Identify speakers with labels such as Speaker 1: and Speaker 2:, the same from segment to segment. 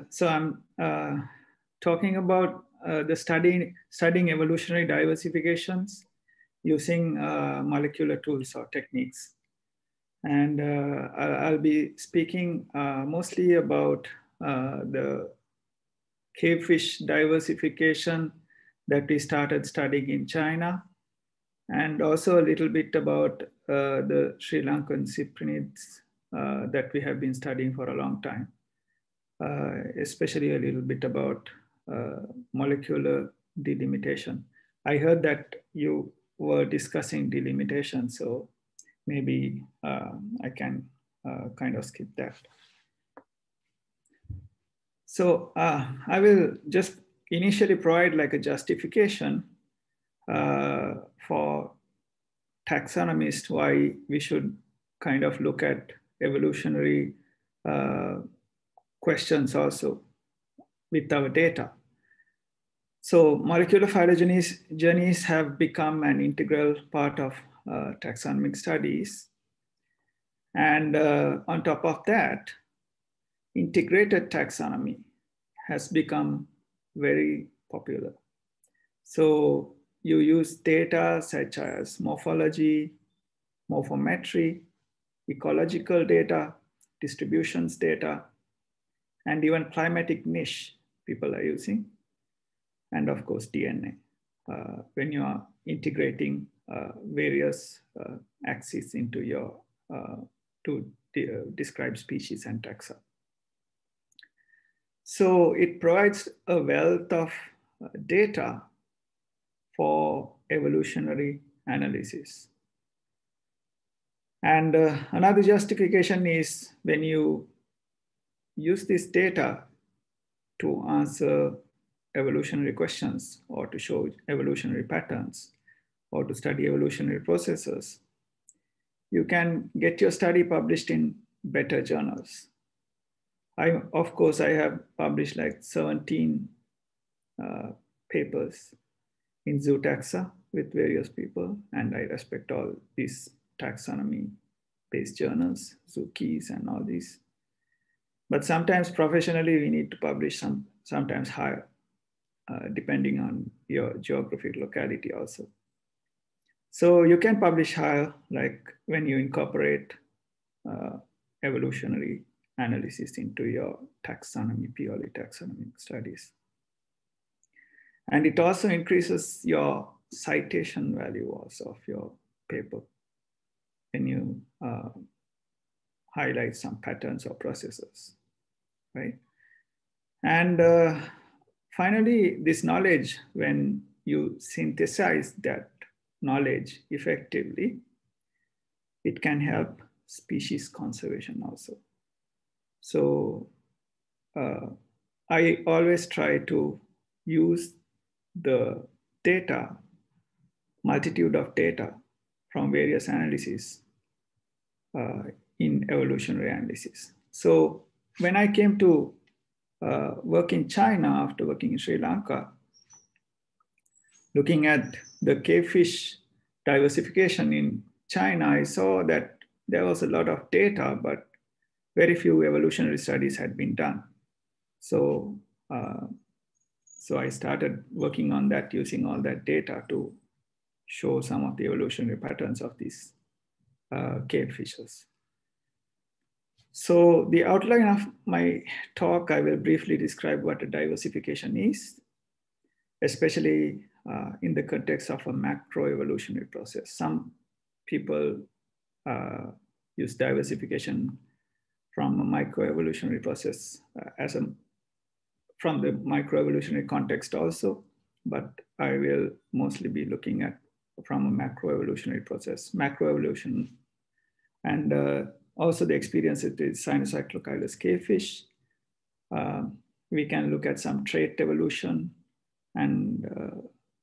Speaker 1: So I'm talking about the studying evolutionary diversifications using molecular tools or techniques. And I'll be speaking mostly about the cavefish diversification that we started studying in China, and also a little bit about the Sri Lankan cyprinids that we have been studying for a long time. Especially a little bit about molecular delimitation. I heard that you were discussing delimitation, so maybe I can kind of skip that. So I will just initially provide like a justification for taxonomists why we should kind of look at evolutionary questions also with our data. So molecular phylogenies journeys have become an integral part of taxonomic studies. And on top of that, integrated taxonomy has become very popular. So you use data such as morphology, morphometry, ecological data, distributions data, and even climatic niche people are using. And of course, DNA, when you are integrating various axes into your, to describe species and taxa. So it provides a wealth of data for evolutionary analysis. And another justification is when you use this data to answer evolutionary questions or to show evolutionary patterns or to study evolutionary processes, you can get your study published in better journals. Of course, I have published like 17 papers in zootaxa with various people, and I respect all these taxonomy-based journals, Zookeys and all these. But sometimes professionally, we need to publish sometimes higher, depending on your geographic locality also. So you can publish higher, like when you incorporate evolutionary analysis into your taxonomy, purely taxonomic studies. And it also increases your citation value also of your paper when you highlight some patterns or processes, right? And finally, this knowledge, when you synthesize that knowledge effectively, it can help species conservation also. So I always try to use the data, multitude of data from various analyses in evolutionary analysis. So when I came to work in China after working in Sri Lanka, looking at the cavefish diversification in China, I saw that there was a lot of data, but very few evolutionary studies had been done. So, so I started working on that, using all that data to show some of the evolutionary patterns of these cave fishes. So the outline of my talk, I will briefly describe what a diversification is, especially in the context of a macroevolutionary process. Some people use diversification from a microevolutionary process from the microevolutionary context also, but I will mostly be looking at from a macroevolutionary process, macroevolution, and also the experience with the Cynocyclochilus cavefish. We can look at some trait evolution and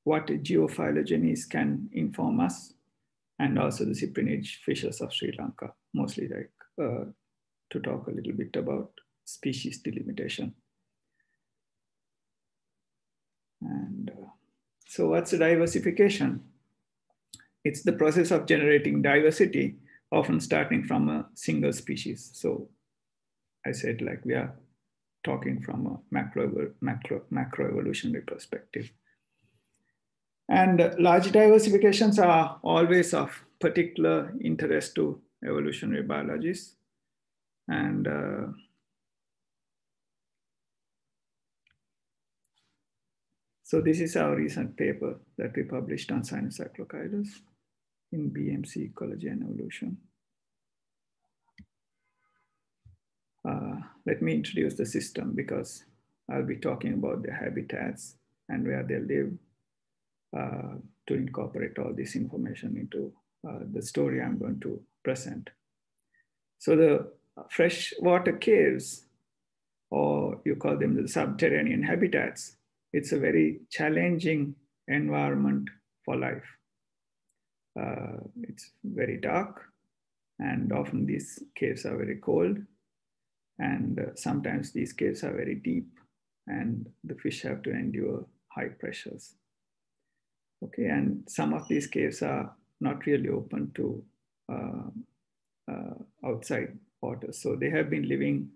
Speaker 1: what geophylogenies can inform us, and also the cyprinid fishes of Sri Lanka, mostly like to talk a little bit about species delimitation. And so what's a diversification? It's the process of generating diversity, often starting from a single species. So I said like we are talking from a macroevolutionary perspective. And large diversifications are always of particular interest to evolutionary biologists. And so this is our recent paper that we published on Cynocyclochilus in BMC Ecology and Evolution. Let me introduce the system because I'll be talking about their habitats and where they live to incorporate all this information into the story I'm going to present. So the freshwater caves, or you call them the subterranean habitats, it's a very challenging environment for life. It's very dark, and often these caves are very cold, and sometimes these caves are very deep, and the fish have to endure high pressures. Okay, and some of these caves are not really open to outside water. So they have been living,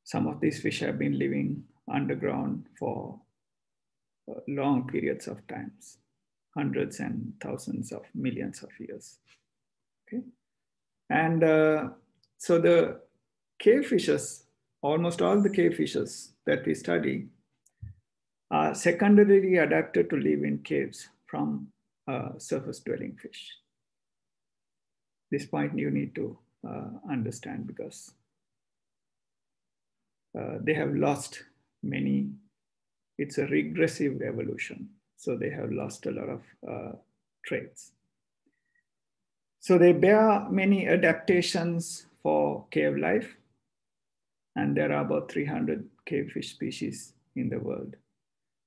Speaker 1: some of these fish have been living underground for long periods of times, hundreds and thousands of millions of years. Okay, and so the cave fishes, almost all the cave fishes that we study are secondarily adapted to live in caves from surface dwelling fish. This point you need to understand because they have lost many, it's a regressive evolution. So they have lost a lot of traits. So they bear many adaptations for cave life. And there are about 300 cave fish species in the world.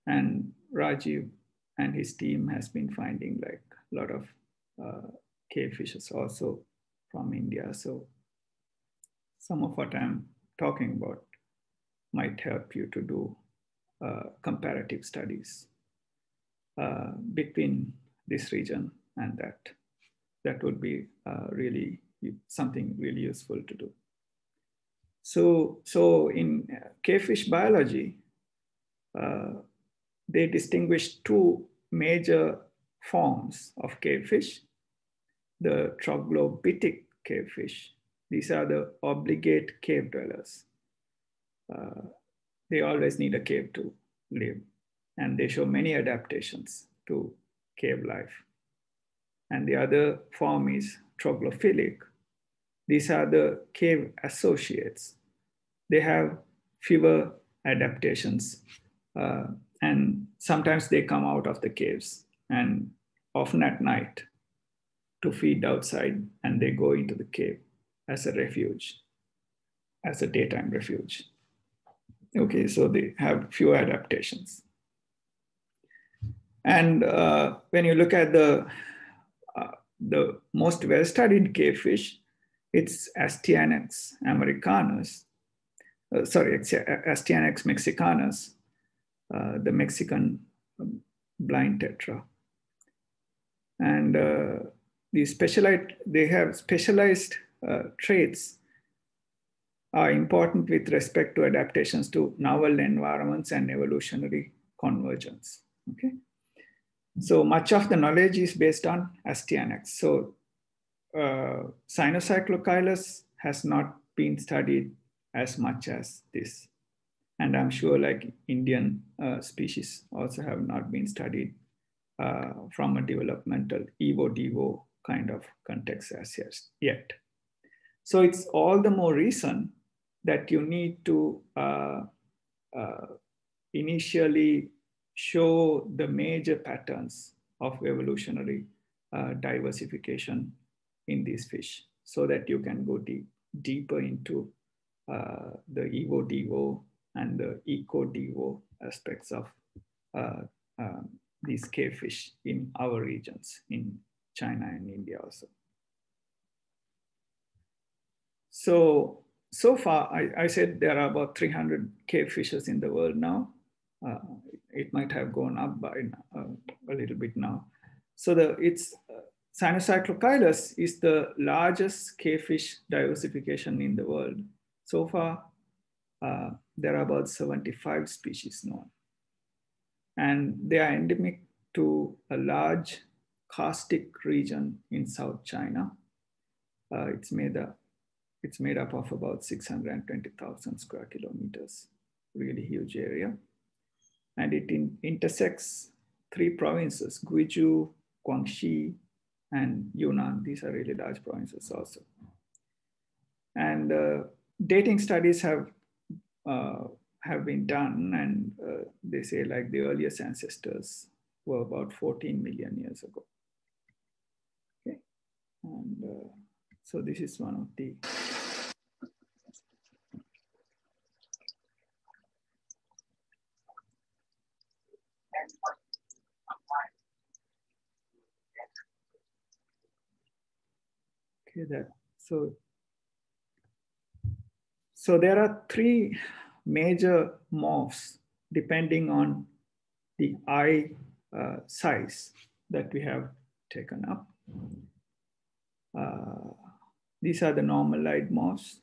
Speaker 1: And Rajiv and his team has been finding like a lot of cave fishes also from India. So some of what I'm talking about might help you to do comparative studies between this region and that. That would be really something really useful to do. So in cavefish biology, they distinguish two major forms of cavefish. The troglobitic cavefish, these are the obligate cave dwellers. They always need a cave to live, and they show many adaptations to cave life. And the other form is troglophilic. These are the cave associates. They have fewer adaptations, and sometimes they come out of the caves, and often at night to feed outside, and they go into the cave as a refuge, as a daytime refuge. Okay, so they have few adaptations. And when you look at the most well-studied cavefish, it's Astyanax americanus, Astyanax mexicanus, the Mexican blind tetra. And they have specialized traits are important with respect to adaptations to novel environments and evolutionary convergence. Okay, so much of the knowledge is based on Astyanax. So Cynocyclochilus has not been studied as much as this. And I'm sure like Indian species also have not been studied from a developmental evo-devo kind of context as yet. So it's all the more reason that you need to initially show the major patterns of evolutionary diversification in these fish so that you can go deeper into the evo-devo and the eco-devo aspects of these cave fish in our regions, in China and India also. So far, I said there are about 300 cave fishes in the world now. It might have gone up by a little bit now. So Cynocyclochilus is the largest cave fish diversification in the world. So far, there are about 75 species known. And they are endemic to a large karstic region in South China. It's made up of about 620,000 square kilometers, really huge area. And it intersects 3 provinces, Guizhou, Guangxi, and Yunnan. These are really large provinces also. And dating studies have been done, and they say like the earliest ancestors were about 14 million years ago. Okay, and so this is one of the so there are 3 major morphs depending on the eye size that we have taken up. These are the normal-eyed morphs.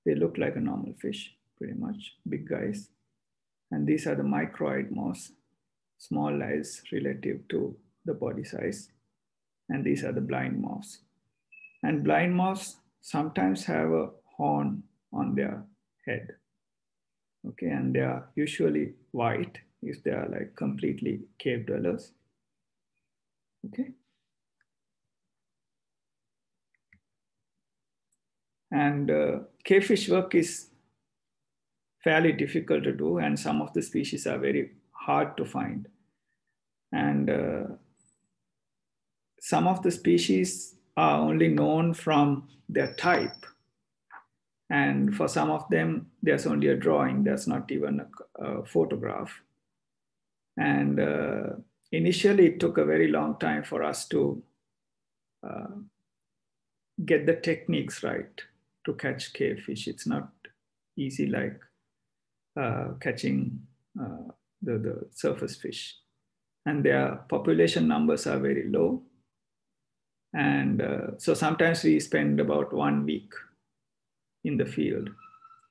Speaker 1: They look like a normal fish, pretty much, big guys. And these are the micro-eyed morphs, small eyes relative to the body size. And these are the blind morphs. And blind morphs sometimes have a horn on their head. Okay, and they are usually white if they are like completely cave dwellers. Okay. And cavefish work is fairly difficult to do, and some of the species are very hard to find. And some of the species are only known from their type. And for some of them, there's only a drawing, there's not even a photograph. And initially, it took a very long time for us to get the techniques right to catch cavefish. It's not easy like catching the surface fish. And their population numbers are very low. And so sometimes we spend about 1 week in the field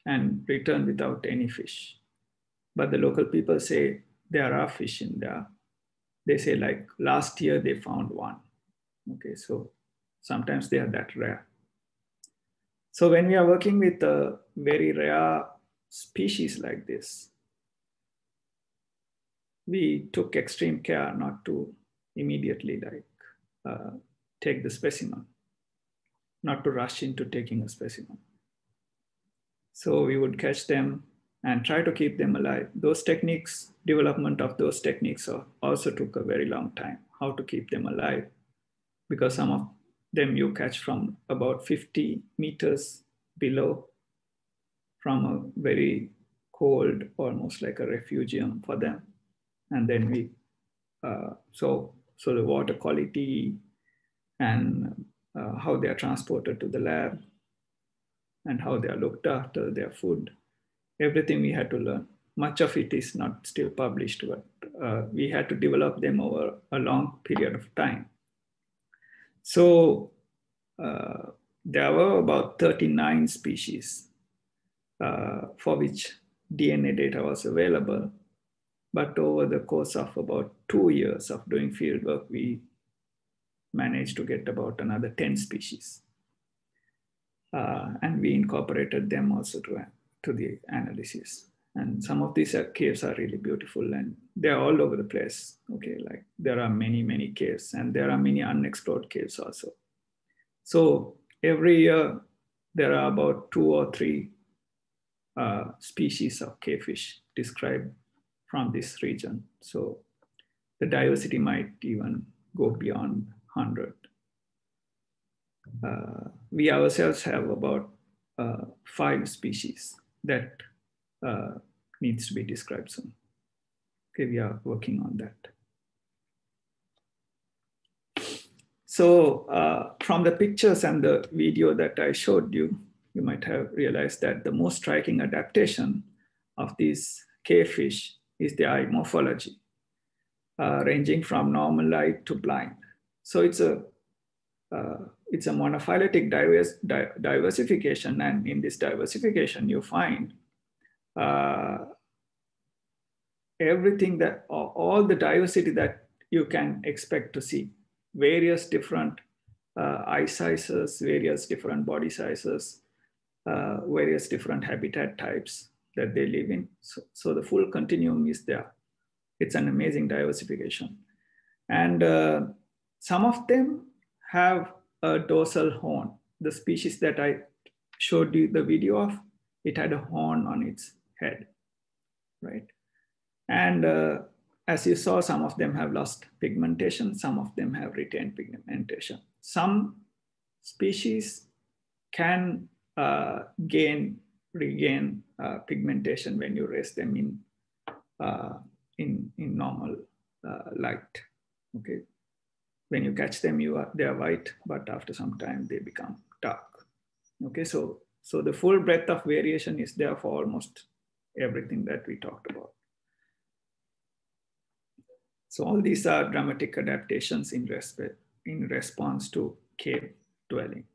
Speaker 1: and return without any fish. But the local people say there are fish in there. They say like last year they found 1. Okay, so sometimes they are that rare. So when we are working with a very rare species like this, we took extreme care not to immediately take the specimen, not to rush into taking a specimen. So we would catch them and try to keep them alive. Those techniques, development of those techniques also took a very long time, how to keep them alive, because some of them you catch from about 50 meters below, from a very cold, almost like a refugium for them. And then we, so the water quality and how they are transported to the lab and how they are looked after, their food, everything we had to learn. Much of it is not still published, but we had to develop them over a long period of time. So there were about 39 species for which DNA data was available. But over the course of about 2 years of doing fieldwork, we managed to get about another 10 species. And we incorporated them also to the analysis. And some of these caves are really beautiful, and they're all over the place. Okay, like there are many, many caves, and there are many unexplored caves also. So every year, there are about 2 or 3 species of cavefish described from this region. So the diversity might even go beyond 100. We ourselves have about 5 species that needs to be described soon. Okay, we are working on that. So from the pictures and the video that I showed you, you might have realized that the most striking adaptation of these cavefish is the eye morphology, ranging from normal-eyed to blind. So it's a monophyletic diversification, and in this diversification, you find everything that, all the diversity that you can expect to see, various different eye sizes, various different body sizes, various different habitat types that they live in. So the full continuum is there. It's an amazing diversification. And some of them have a dorsal horn. The species that I showed you the video of, it had a horn on its head, right? And as you saw, some of them have lost pigmentation, some of them have retained pigmentation. Some species can regain pigmentation when you raise them in normal light. Okay, when you catch them, they are white, but after some time they become dark. Okay, so the full breadth of variation is there for almost everything that we talked about. So all these are dramatic adaptations in response to cave dwelling.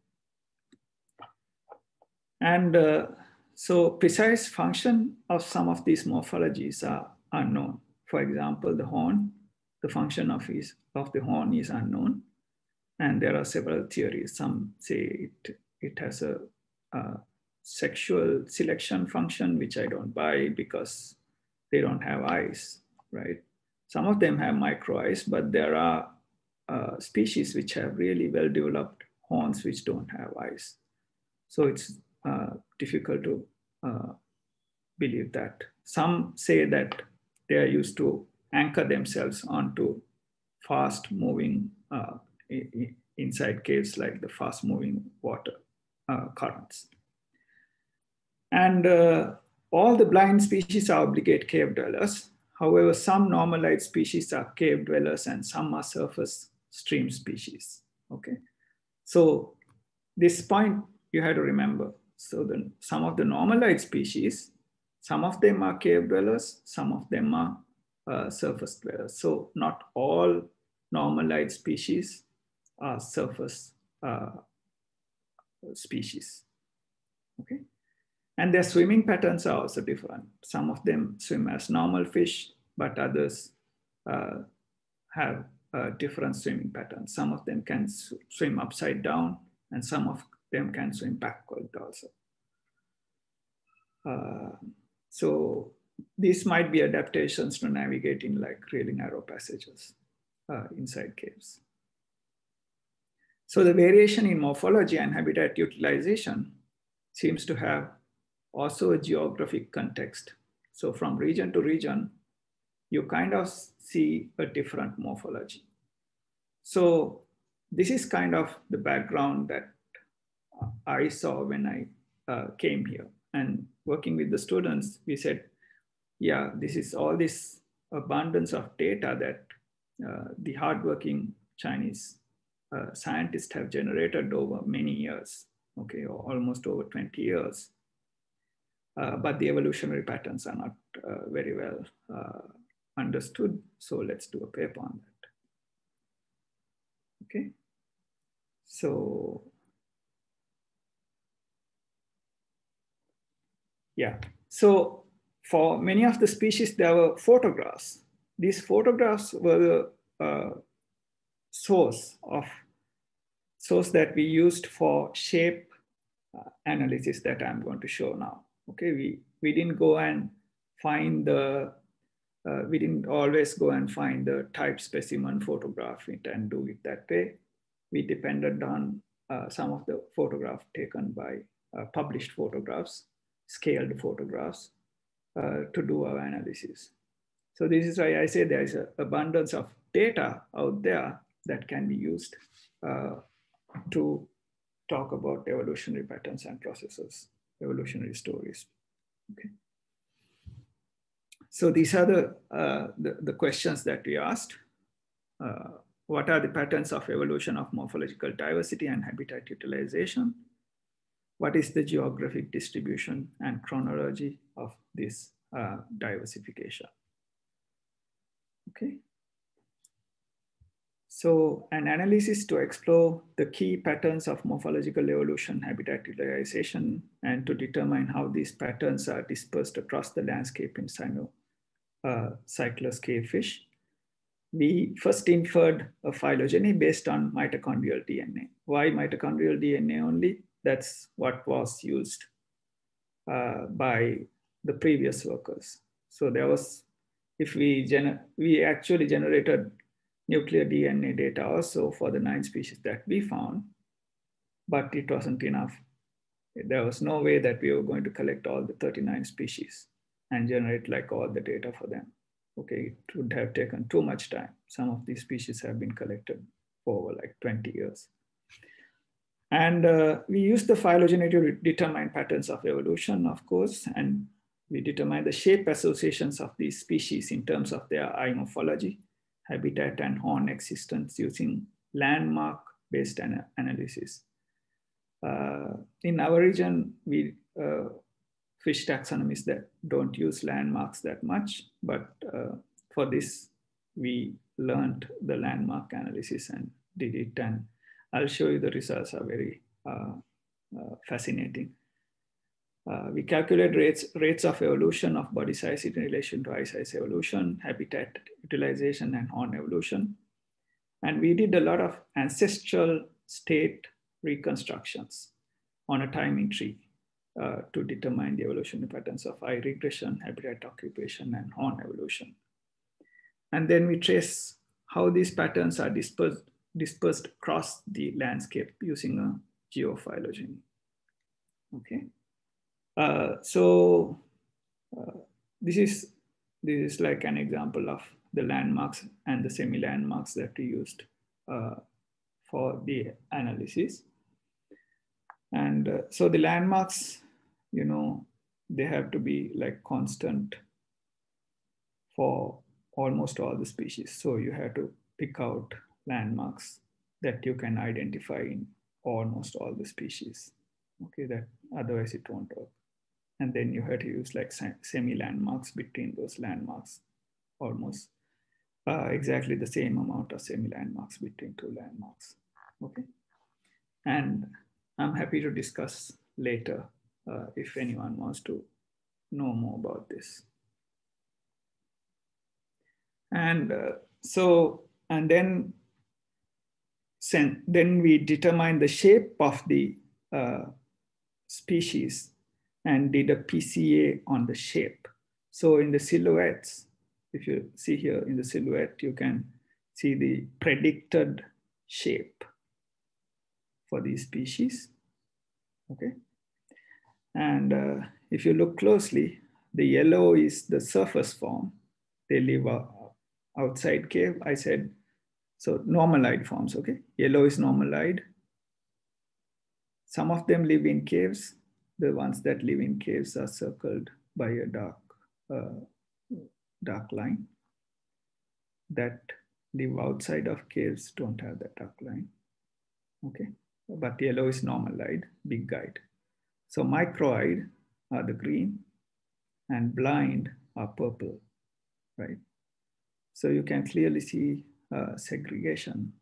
Speaker 1: And so precise function of some of these morphologies are unknown. For example, the horn, the function of the horn is unknown. And there are several theories. Some say it has a sexual selection function, which I don't buy because they don't have eyes, right? Some of them have micro eyes, but there are species which have really well-developed horns which don't have eyes. So it's difficult to believe that. Some say that they are used to anchor themselves onto fast-moving inside caves, like the fast-moving water currents. And all the blind species are obligate cave dwellers. However, some normalized species are cave dwellers and some are surface stream species. Okay, so this point you have to remember. So some of the normalized species, some of them are cave dwellers, some of them are surface dwellers. So not all normalized species are surface species. Okay. And their swimming patterns are also different. Some of them swim as normal fish, but others have different swimming patterns. Some of them can swim upside down, and some of them can swim backward also. So these might be adaptations to navigate in like really narrow passages inside caves. So the variation in morphology and habitat utilization seems to have also a geographic context. So from region to region, you kind of see a different morphology. So this is kind of the background that I saw when I came here. And working with the students, we said, yeah, this is all this abundance of data that the hardworking Chinese scientists have generated over many years, okay, or almost over 20 years. But the evolutionary patterns are not very well understood. So let's do a paper on that. Okay. So, yeah. So for many of the species, there were photographs. These photographs were the source that we used for shape analysis that I'm going to show now. Okay, we didn't go and find we didn't always go and find the type specimen, photograph it and do it that way. We depended on some of the photographs taken by published photographs, scaled photographs to do our analysis. So this is why I say there is an abundance of data out there that can be used to talk about evolutionary patterns and processes, evolutionary stories. Okay. So these are the questions that we asked. What are the patterns of evolution of morphological diversity and habitat utilization? What is the geographic distribution and chronology of this diversification? Okay. So an analysis to explore the key patterns of morphological evolution, habitat utilization, and to determine how these patterns are dispersed across the landscape in cyclus cave fish. We first inferred a phylogeny based on mitochondrial DNA. Why mitochondrial DNA only? That's what was used by the previous workers. So there was, if we actually generated nuclear DNA data also for the 9 species that we found, but it wasn't enough. There was no way that we were going to collect all the 39 species and generate like all the data for them. Okay, it would have taken too much time. Some of these species have been collected for over like 20 years. And we use the phylogeny to determine patterns of evolution, of course, and we determine the shape associations of these species in terms of their eye morphology, habitat, and horn existence using landmark-based analysis. In our region, we fish taxonomies that don't use landmarks that much, but for this, we learned the landmark analysis and did it, and I'll show you the results are very fascinating. We calculate rates of evolution of body size in relation to eye size evolution, habitat utilization, and horn evolution. And we did a lot of ancestral state reconstructions on a timing tree to determine the evolutionary patterns of eye regression, habitat occupation, and horn evolution. And then we trace how these patterns are dispersed across the landscape using a geophylogeny. Okay, this is like an example of the landmarks and the semi-landmarks that we used for the analysis. And so the landmarks, you know, they have to be like constant for almost all the species. So you have to pick out landmarks that you can identify in almost all the species. Okay, that otherwise it won't work. And then you have to use like semi-landmarks between those landmarks, almost exactly the same amount of semi-landmarks between 2 landmarks. Okay, and I'm happy to discuss later if anyone wants to know more about this. And then we determine the shape of the species and did a PCA on the shape. So in the silhouettes, if you see here in the silhouette, you can see the predicted shape for these species. Okay. And if you look closely, the yellow is the surface form. They live outside cave. I said, so normal-eyed forms, okay? Yellow is normal-eyed. Some of them live in caves. The ones that live in caves are circled by a dark line. That live outside of caves don't have that dark line, okay? But yellow is normal-eyed, big-eyed. So micro-eyed are the green and blind are purple, right? So you can clearly see segregation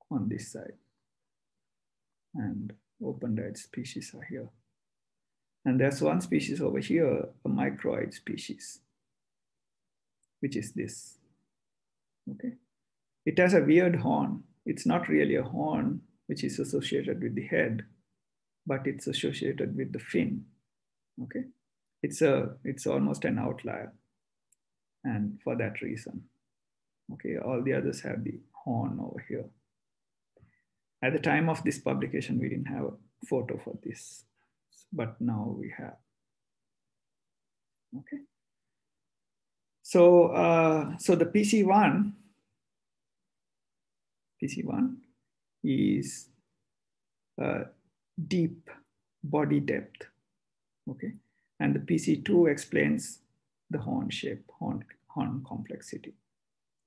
Speaker 1: on this side. And open-eyed species are here. And there's one species over here, a micro-eyed species, which is this, okay? It has a weird horn. It's not really a horn, which is associated with the head, but it's associated with the fin, okay? It's almost an outlier, and for that reason, okay, all the others have the horn over here. At the time of this publication, we didn't have a photo for this, but now we have, okay? So, so the PC1 is deep body depth, okay? And the PC2 explains the horn shape, horn complexity.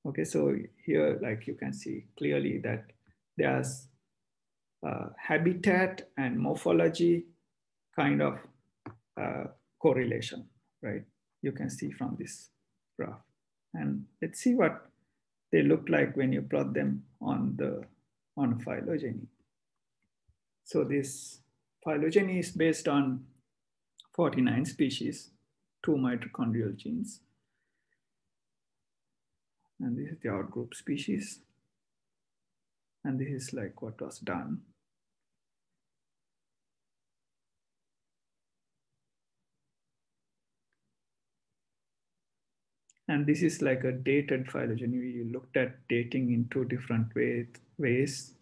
Speaker 1: Okay, so here, like you can see clearly that there's habitat and morphology kind of correlation, right? You can see from this graph. And let's see what they look like when you plot them on a phylogeny. So this phylogeny is based on 49 species, 2 mitochondrial genes. And this is the outgroup species. And this is like what was done. And this is like a dated phylogeny. We looked at dating in 2 different ways.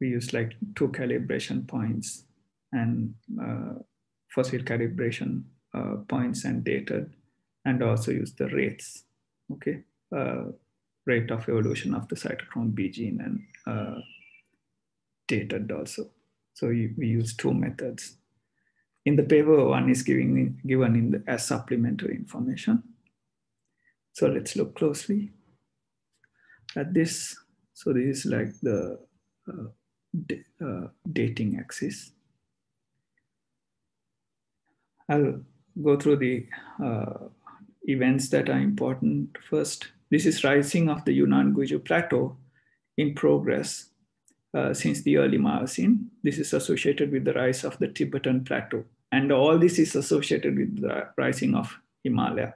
Speaker 1: We used like 2 calibration points and fossil calibration points and dated, and also used the rates, okay? Rate of evolution of the cytochrome B gene and dated also. So we use 2 methods. In the paper, one is given as supplementary information. So let's look closely at this. So this is like the dating axis. I'll go through the events that are important first. This is rising of the Yunnan-Guizhou Plateau in progress since the early Miocene. This is associated with the rise of the Tibetan Plateau. And all this is associated with the rising of Himalaya,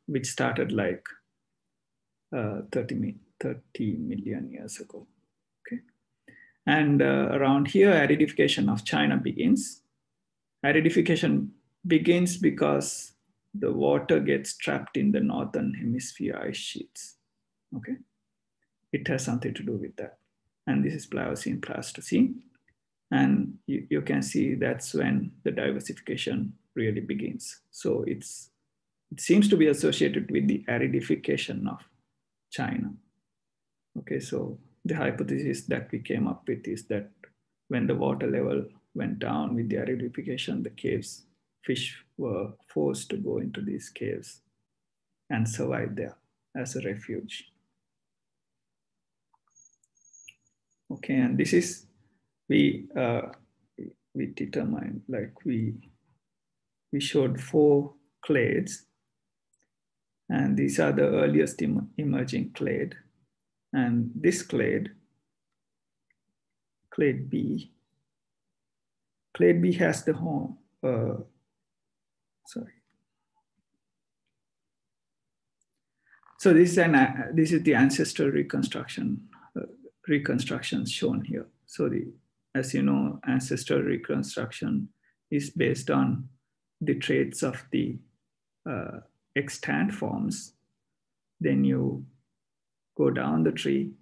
Speaker 1: which started like 30 million years ago. Okay. And around here, aridification of China begins. Aridification begins because the water gets trapped in the northern hemisphere ice sheets. Okay, it has something to do with that. And this is Pliocene, Pleistocene. And you can see that's when the diversification really begins. So it seems to be associated with the aridification of China. Okay, so the hypothesis that we came up with is that when the water level went down with the aridification, the fish were forced to go into these caves and survive there as a refuge. Okay, and this is, we determined, like we showed 4 clades, and these are the earliest emerging clade. And this clade B, clade B has the home, sorry. So this is the ancestral reconstructions shown here. So as you know, ancestral reconstruction is based on the traits of the extant forms. Then you go down the tree,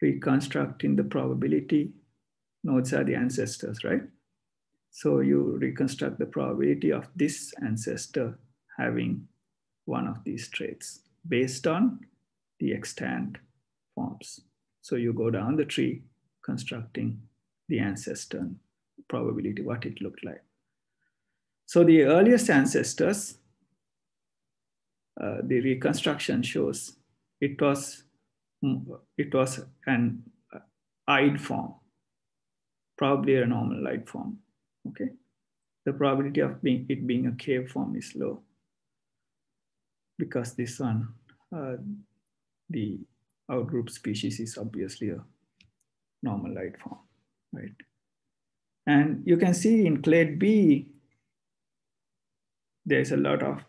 Speaker 1: reconstructing the probability. Nodes are the ancestors, right? So you reconstruct the probability of this ancestor having one of these traits based on the extant forms. So you go down the tree, constructing the ancestor probability, what it looked like. So the earliest ancestors, the reconstruction shows it was an eyed form, probably a normal light form. Okay, the probability of it being a cave form is low because this one, the outgroup species is obviously a normal light form, right? And you can see in clade B, there's a lot of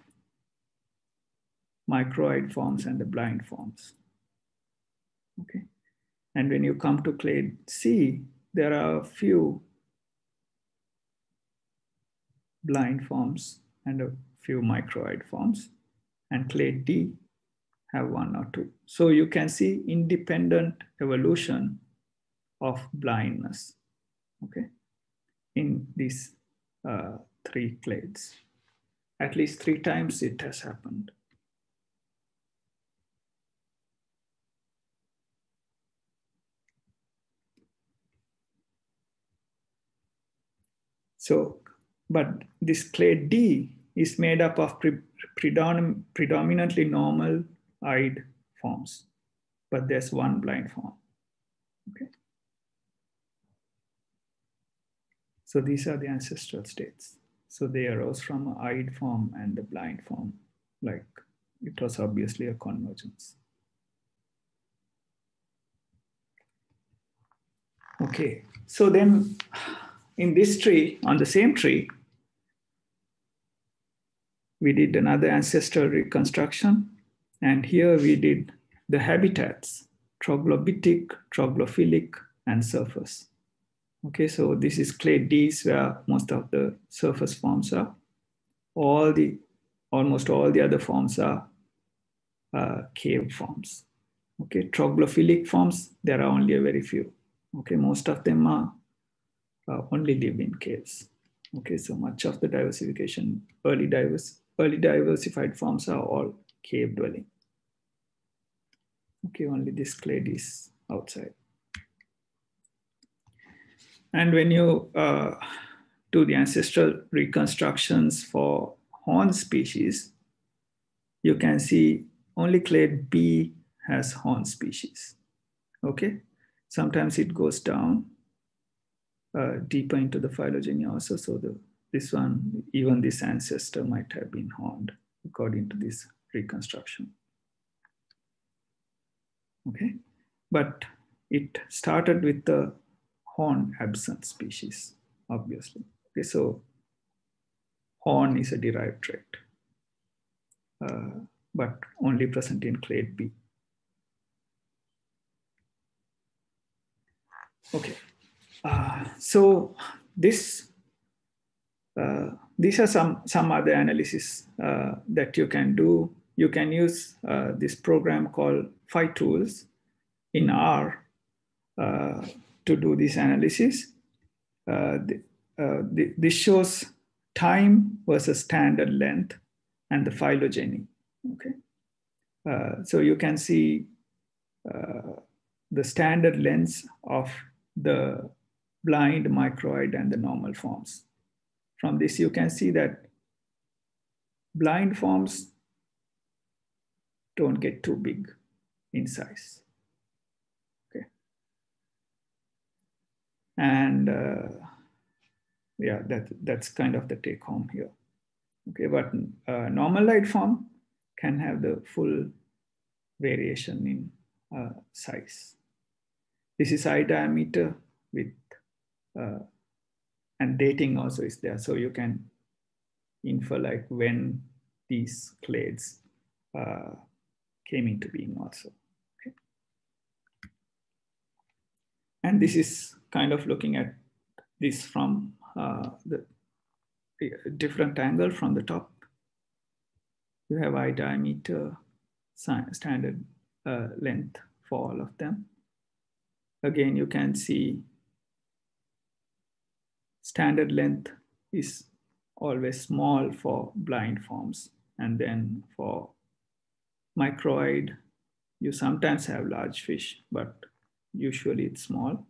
Speaker 1: microid forms and the blind forms. Okay, and when you come to clade C, there are a few blind forms and a few microid forms, and clade D have 1 or 2. So you can see independent evolution of blindness, okay, in these 3 clades. At least 3 times it has happened. So, but this clade D is made up of predominantly normal-eyed forms, but there's 1 blind form. Okay. So these are the ancestral states. So they arose from an eyed form and the blind form, like it was obviously a convergence. Okay, so then in this tree, on the same tree, we did another ancestral reconstruction. And here we did the habitats, troglobitic, troglophilic, and surface. Okay, so this is clade Ds where most of the surface forms are. Almost all the other forms are cave forms. Okay, troglophilic forms, there are only a very few. Okay, most of them are only live in caves. Okay, so much of the diversification, early diversified forms are all cave dwelling. Okay, only this clade is outside. And when you do the ancestral reconstructions for horn species, you can see only clade B has horn species. Okay, sometimes it goes down deeper into the phylogeny also. So this one, even this ancestor might have been horned according to this reconstruction. Okay, but it started with the horn absent species, obviously. Okay, so horn is a derived trait, but only present in clade B. Okay, so these are some other analysis that you can do. You can use this program called PhyTools in R to do this analysis. This shows time versus standard length and the phylogeny. Okay, so you can see the standard lengths of the blind, microid, and the normal forms. From this, you can see that blind forms don't get too big in size. Okay, and yeah, that's kind of the take home here. Okay, but normalized form can have the full variation in size. This is eye diameter with, and dating also is there. So you can infer like when these clades came into being also. Okay. And this is kind of looking at this from the different angle from the top. You have eye diameter, standard length for all of them. Again, you can see standard length is always small for blind forms. And then for microid, you sometimes have large fish, but usually it's small.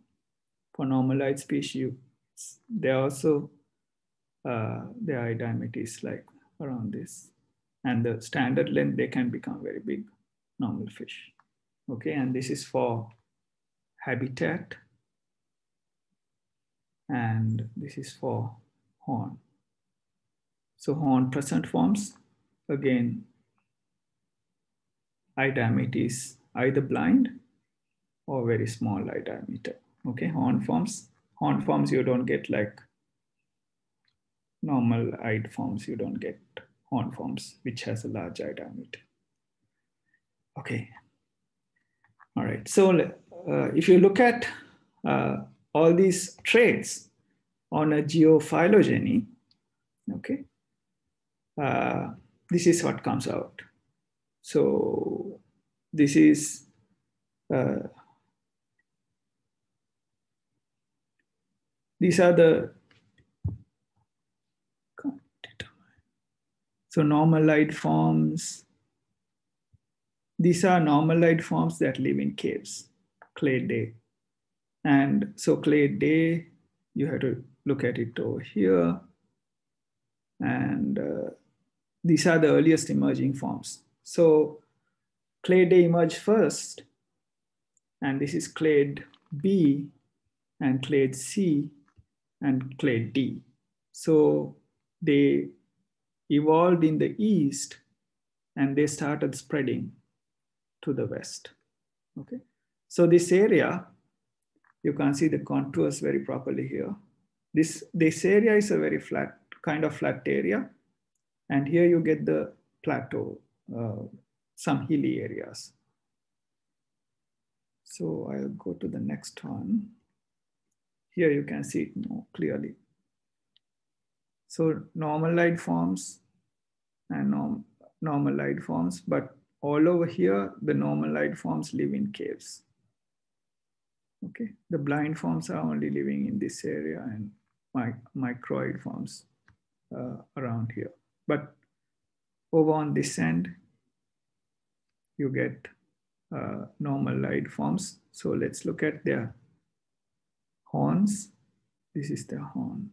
Speaker 1: For normalized species, they also, their eye diameter is like around this. And the standard length, they can become very big, normal fish. Okay, and this is for habitat. And this is for horn. So horn present forms, again, eye diameter is either blind or very small eye diameter. Okay, horn forms you don't get like normal eyed forms, you don't get horn forms which has a large eye diameter. Okay, all right, so if you look at all these traits on a geophylogeny, okay, this is what comes out. So this is these are the so normalized forms. These are normalized forms that live in caves, clade day. And so clade day, you have to look at it over here. And these are the earliest emerging forms. So clade day emerged first, and this is clade B and clade C and clade D. So they evolved in the east and they started spreading to the west. Okay, so this area You can't see the contours very properly here. This area is a very flat, kind of flat area. And here you get the plateau, some hilly areas. So I'll go to the next one. Here you can see it more clearly. So normal light forms and normal light forms, but all over here, the normal light forms live in caves. Okay, the blind forms are only living in this area, and microid forms around here. But over on this end, you get normal light forms. So let's look at their horns. This is the horn.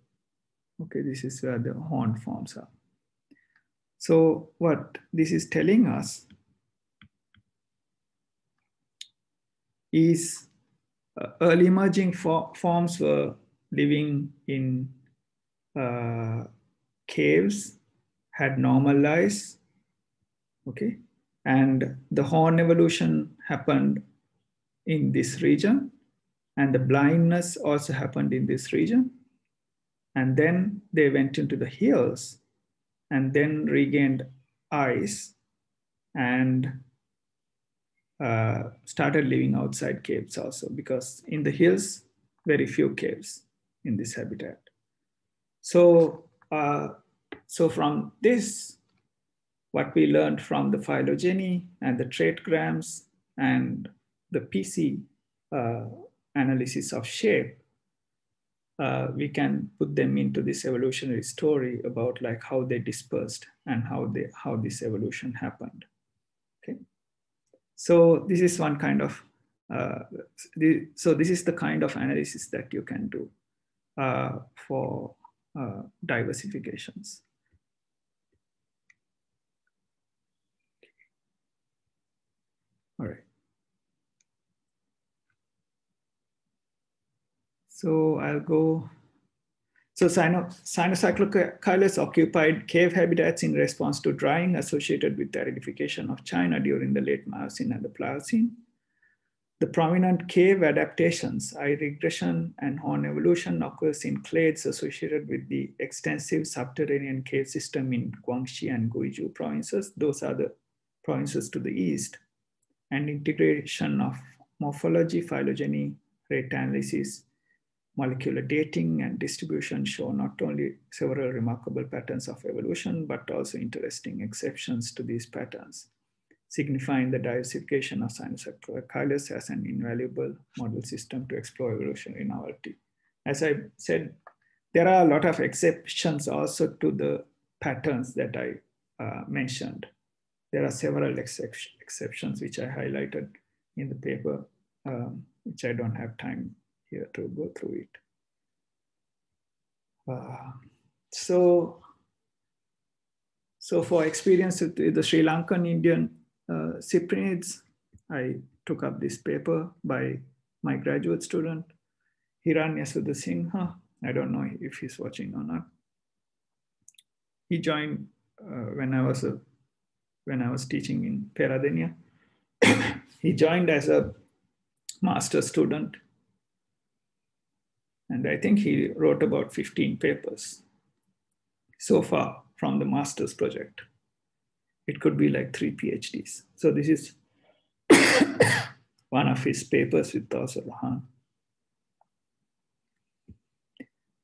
Speaker 1: Okay, this is where the horn forms are. So what this is telling us is early emerging forms were living in caves, had normal eyes, okay? And the horn evolution happened in this region, and the blindness also happened in this region. And then they went into the hills and then regained eyes and started living outside caves also, because in the hills, very few caves in this habitat. So, so from this, what we learned from the phylogeny and the traitgrams and the PC analysis of shape, we can put them into this evolutionary story about like how they dispersed and how this evolution happened. Okay, so this is one kind of so this is the kind of analysis that you can do for diversifications. All right. So I'll go. So cynocyclochilus occupied cave habitats in response to drying associated with the aridification of China during the late Miocene and the Pliocene. The prominent cave adaptations, eye regression and horn evolution, occurs in clades associated with the extensive subterranean cave system in Guangxi and Guizhou provinces. Those are the provinces to the east. And integration of morphology, phylogeny, rate analysis, molecular dating and distribution show not only several remarkable patterns of evolution, but also interesting exceptions to these patterns, signifying the diversification of cynocyclochilus as an invaluable model system to explore evolutionary novelty. As I said, there are a lot of exceptions also to the patterns that I mentioned. There are several exceptions which I highlighted in the paper, which I don't have time here to go through it. So for experience with the Sri Lankan Indian cyprinids, I took up this paper by my graduate student, Hiranya Sudhasingha. I don't know if he's watching or not. He joined when I was teaching in Peradeniya. He joined as a master's student. And I think he wrote about 15 papers so far from the master's project. It could be like 3 PhDs. So this is one of his papers with Dawsar Rahan.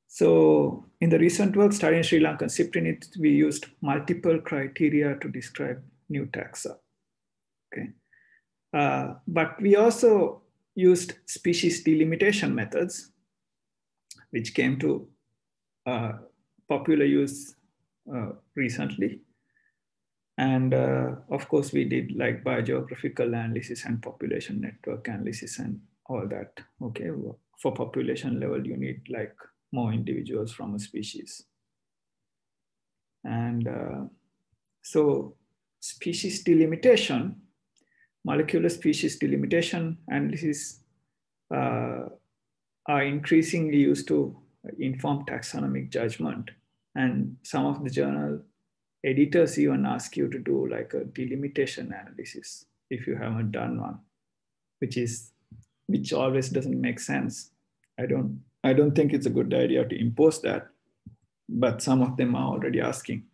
Speaker 1: So in the recent work studying Sri Lankan cyprinids, we used multiple criteria to describe new taxa. Okay, but we also used species delimitation methods, which came to popular use recently. And of course, we did like biogeographical analysis and population network analysis and all that. Okay, for population level, you need like more individuals from a species. And so species delimitation, molecular species delimitation analysis are increasingly used to inform taxonomic judgment. And some of the journal editors even ask you to do like a delimitation analysis if you haven't done one, which always doesn't make sense. I don't think it's a good idea to impose that, but some of them are already asking.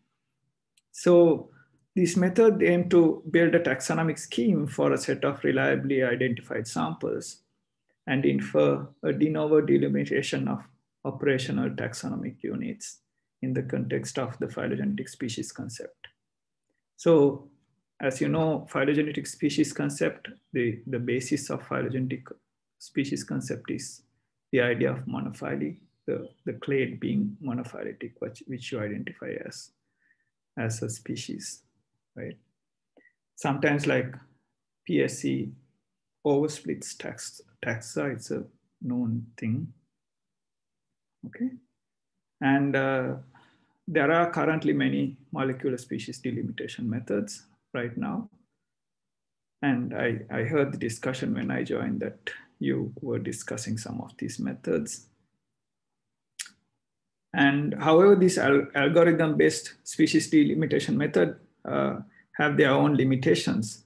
Speaker 1: So this method aimed to build a taxonomic scheme for a set of reliably identified samples and infer a de novo delimitation of operational taxonomic units in the context of the phylogenetic species concept. So as you know, phylogenetic species concept, the basis of phylogenetic species concept is the idea of monophyly, the clade being monophyletic, which you identify as a species, right? Sometimes like PSC oversplits taxa, it's a known thing, okay? And there are currently many molecular species delimitation methods right now. And I heard the discussion when I joined that you were discussing some of these methods. And however, this algorithm-based species delimitation method have their own limitations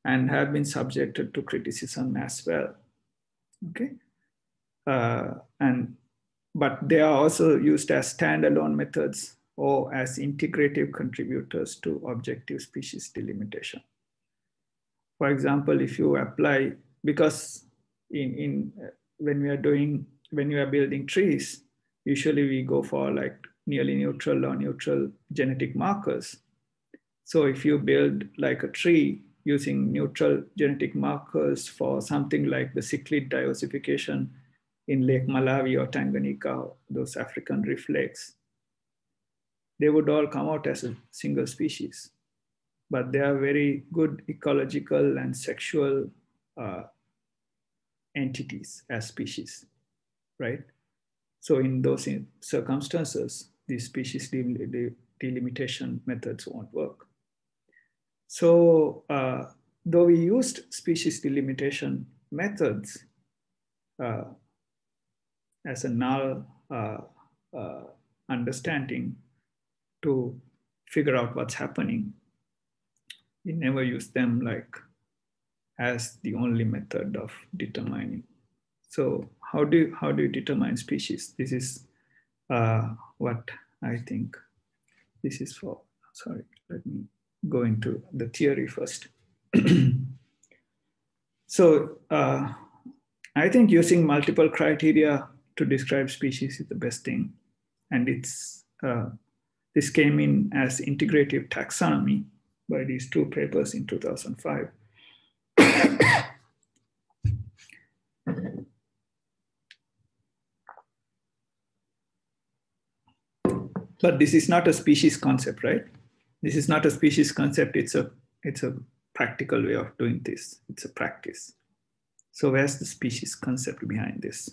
Speaker 1: and have been subjected to criticism as well, okay? But they are also used as standalone methods or as integrative contributors to objective species delimitation. For example, if you apply, because when we are building trees, usually we go for like nearly neutral or neutral genetic markers. So if you build like a tree using neutral genetic markers for something like the cichlid diversification in Lake Malawi or Tanganyika, those African reef lakes, they would all come out as a single species. But they are very good ecological and sexual entities as species, right? So in those circumstances, these species delimitation methods won't work. So though we used species delimitation methods as a null understanding to figure out what's happening, we never use them like as the only method of determining. So how do you determine species? This is what I think this is for. Sorry, let me go into the theory first. So I think using multiple criteria to describe species is the best thing. And this came in as integrative taxonomy by these two papers in 2005. But this is not a species concept, right? This is not a species concept. It's a practical way of doing this. It's a practice. So where's the species concept behind this?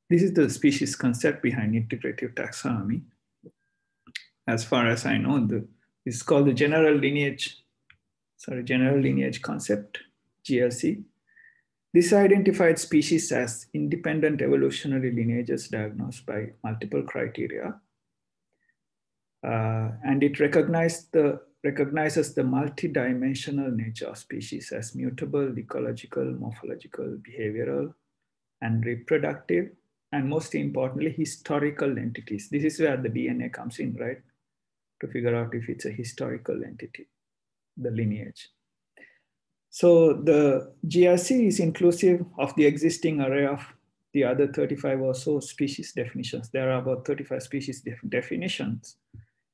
Speaker 1: This is the species concept behind integrative taxonomy. As far as I know, it's called the general lineage concept, GLC. This identified species as independent evolutionary lineages diagnosed by multiple criteria. And it recognizes the multidimensional nature of species as mutable, ecological, morphological, behavioral, and reproductive, and most importantly, historical entities. This is where the DNA comes in, right? To figure out if it's a historical entity, the lineage. So the GRC is inclusive of the existing array of the other 35 or so species definitions. There are about 35 species definitions,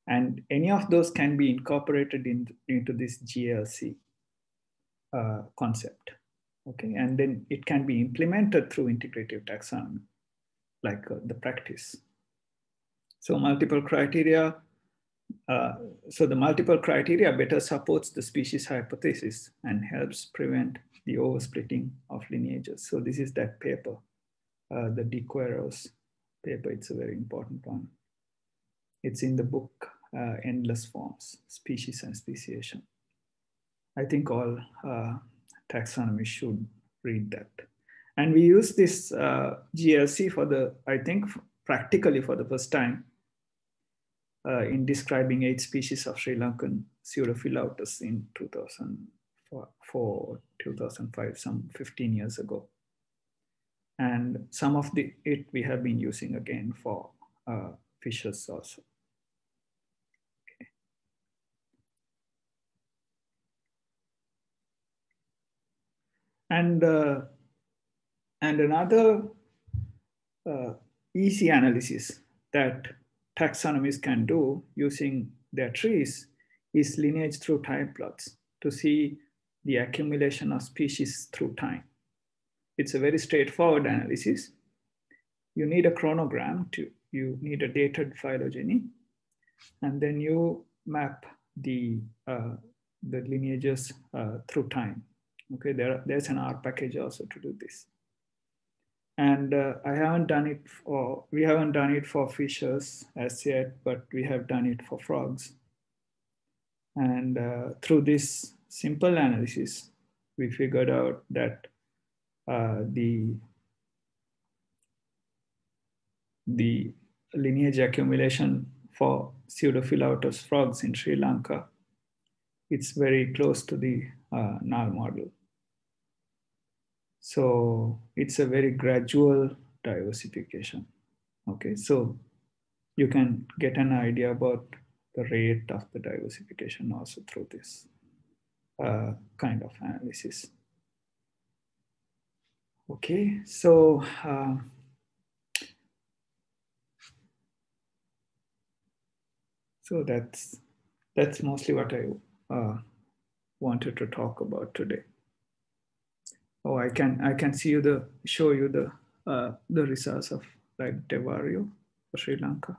Speaker 1: and any of those can be incorporated into this GLC concept. Okay, and then it can be implemented through integrative taxonomy, like the practice. So multiple criteria. So the multiple criteria better supports the species hypothesis and helps prevent the oversplitting of lineages. So this is that paper, the De Queiroz paper. It's a very important one. It's in the book, Endless Forms, Species and Speciation. I think all taxonomy should read that. And we use this GLC practically for the first time in describing 8 species of Sri Lankan Pseudophyllautus in 2004, 2005, some 15 years ago. And some of it we have been using again for fishes also. Okay. And another easy analysis that taxonomists can do using their trees is lineage through time plots to see the accumulation of species through time. It's a very straightforward analysis. You need a chronogram, you need a dated phylogeny, and then you map the lineages through time. Okay, there's an R package also to do this. And we haven't done it for fishes as yet, but we have done it for frogs. And through this simple analysis, we figured out that the lineage accumulation for pseudophyllotous frogs in Sri Lanka, it's very close to the null model. So it's a very gradual diversification. Okay, so you can get an idea about the rate of the diversification also through this kind of analysis. Okay, so that's mostly what I wanted to talk about today. Oh, I can show you the results of like Devario for Sri Lanka.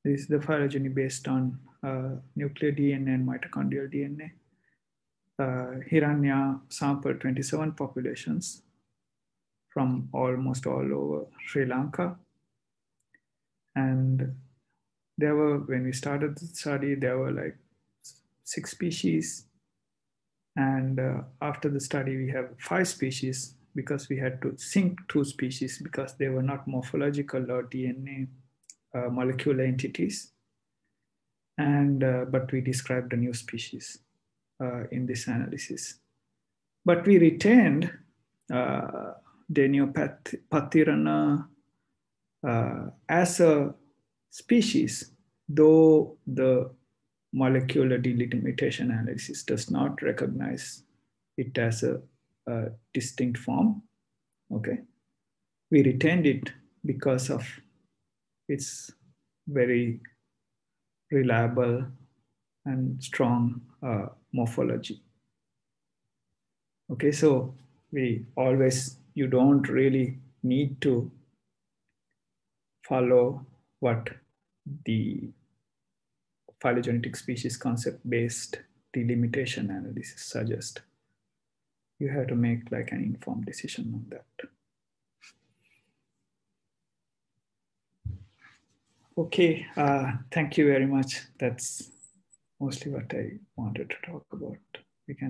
Speaker 1: This is the phylogeny based on nuclear DNA and mitochondrial DNA. Hiranya sampled 27 populations from almost all over Sri Lanka. And there were, when we started the study, there were like 6 species. And after the study, we have 5 species because we had to sync 2 species because they were not morphological or DNA molecular entities. And but we described a new species in this analysis. But we retained Deniopathirana as a species, though the molecular delimitation analysis does not recognize it as a distinct form. Okay, we retained it because of its very reliable and strong morphology. Okay, so you don't really need to follow what the phylogenetic species concept-based delimitation analysis suggests. You have to make like an informed decision on that. Okay, thank you very much. That's mostly what I wanted to talk about. We can